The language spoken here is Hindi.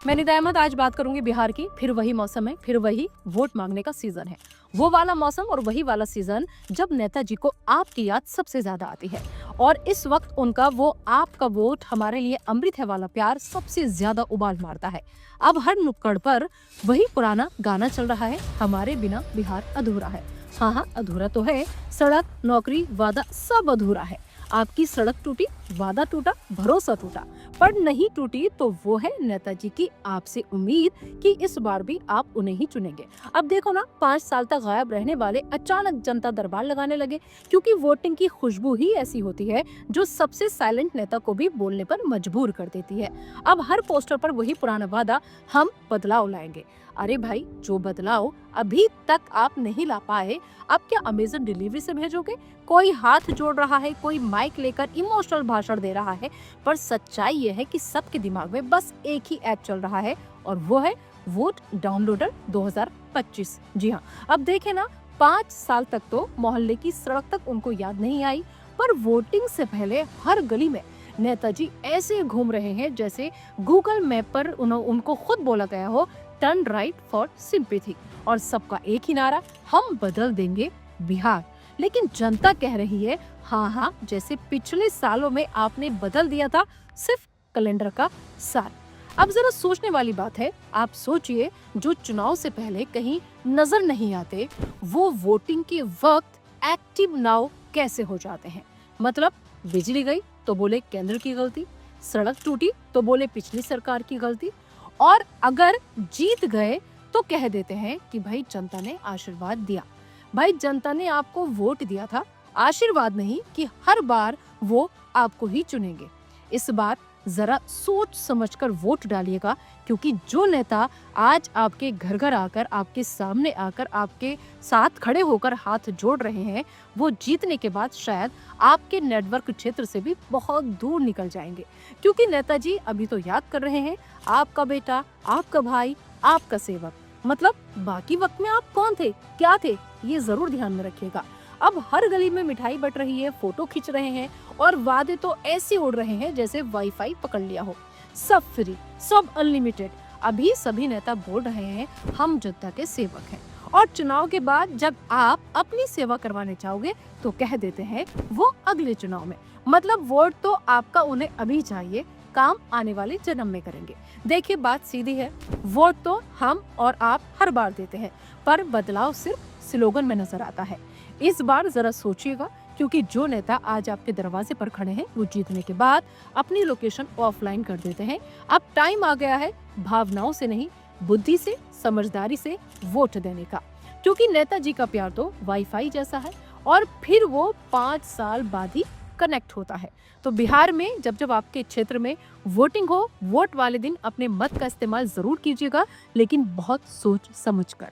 मैं निदा अहमद आज बात करूंगी बिहार की। फिर वही मौसम है, फिर वही वोट मांगने का सीजन है। वो वाला मौसम और वही वाला सीजन जब नेताजी को आपकी याद सबसे ज्यादा आती है और इस वक्त उनका वो आपका वोट हमारे लिए अमृत है वाला प्यार सबसे ज्यादा उबाल मारता है। अब हर नुक्कड़ पर वही पुराना गाना चल रहा है, हमारे बिना बिहार अधूरा है। हाँ हाँ, अधूरा तो है, सड़क, नौकरी, वादा सब अधूरा है। आपकी सड़क टूटी, वादा टूटा, भरोसा टूटा, पर नहीं टूटी तो वो है नेताजी की आपसे उम्मीद कि इस बार भी आप उन्हें ही चुनेंगे। अब देखो ना, 5 साल तक गायब रहने वाले अचानक जनता दरबार लगाने लगे, क्योंकि वोटिंग की खुशबू ही ऐसी होती है जो सबसे साइलेंट नेता को भी बोलने पर मजबूर कर देती है। अब हर पोस्टर पर वही पुराना वादा, हम बदलाव लाएंगे। अरे भाई, जो बदलाव अभी तक आप नहीं ला पाए, आप क्या अमेज़न डिलीवरी से भेजोगे? कोई हाथ जोड़ रहा है, कोई माइक लेकर इमोशनल भाषण दे रहा है, पर सच्चाई ये है कि सबके दिमाग में बस एक ही ऐप चल रहा है और वो है वोट डाउनलोडर 2025। जी हाँ, अब देखें ना, 5 साल तक तो मोहल्ले की सड़क तक उनको याद नहीं आई, पर वोटिंग से पहले हर गली में नेताजी ऐसे घूम रहे हैं जैसे गूगल मैप पर उनको खुद बोला गया हो, टर्न राइट फॉर सिंपैथी। और सबका एक ही नारा, हम बदल देंगे बिहार। लेकिन जनता कह रही है, हाँ हाँ, जैसे पिछले सालों में आपने बदल दिया था, सिर्फ कैलेंडर का साल। अब जरा सोचने वाली बात है, आप सोचिए, जो चुनाव से पहले कहीं नजर नहीं आते, वो वोटिंग के वक्त एक्टिव नाउ कैसे हो जाते हैं। मतलब बिजली गई तो बोले केंद्र की गलती, सड़क टूटी तो बोले पिछली सरकार की गलती, और अगर जीत गए तो कह देते हैं कि भाई जनता ने आशीर्वाद दिया। भाई, जनता ने आपको वोट दिया था, आशीर्वाद नहीं कि हर बार वो आपको ही चुनेंगे। इस बार जरा सोच समझकर वोट डालिएगा, क्योंकि जो नेता आज आपके घर घर आकर, आपके सामने आकर, आपके साथ खड़े होकर हाथ जोड़ रहे हैं, वो जीतने के बाद शायद आपके नेटवर्क क्षेत्र से भी बहुत दूर निकल जाएंगे। क्योंकि नेताजी अभी तो याद कर रहे हैं, आपका बेटा, आपका भाई, आपका सेवक। मतलब बाकी वक्त में आप कौन थे, क्या थे, ये जरूर ध्यान में रखिएगा। अब हर गली में मिठाई बट रही है, फोटो खींच रहे हैं और वादे तो ऐसे उड़ रहे हैं जैसे वाईफाई पकड़ लिया हो। सब फ्री, सब अनलिमिटेड। अभी सभी नेता बोल रहे हैं, हम जनता के सेवक हैं, और चुनाव के बाद जब आप अपनी सेवा करवाने चाहोगे तो कह देते हैं वो अगले चुनाव में। मतलब वोट तो आपका उन्हें अभी चाहिए, काम आने वाले जन्म में करेंगे। देखिए, बात सीधी है, वोट तो हम और आप हर बार देते हैं, पर बदलाव सिर्फ स्लोगन में नजर आता है। इस बार जरा सोचिएगा, क्योंकि जो नेता आज आपके दरवाजे पर खड़े हैं, वो जीतने के बाद अपनी लोकेशन ऑफलाइन कर देते हैं। अब टाइम आ गया है भावनाओं से नहीं, बुद्धि से, समझदारी से वोट देने का, क्योंकि नेताजी का प्यार तो वाईफाई जैसा है और फिर वो 5 साल बाद ही कनेक्ट होता है। तो बिहार में जब जब आपके क्षेत्र में वोटिंग हो, वोट वाले दिन अपने मत का इस्तेमाल जरूर कीजिएगा, लेकिन बहुत सोच समझ कर।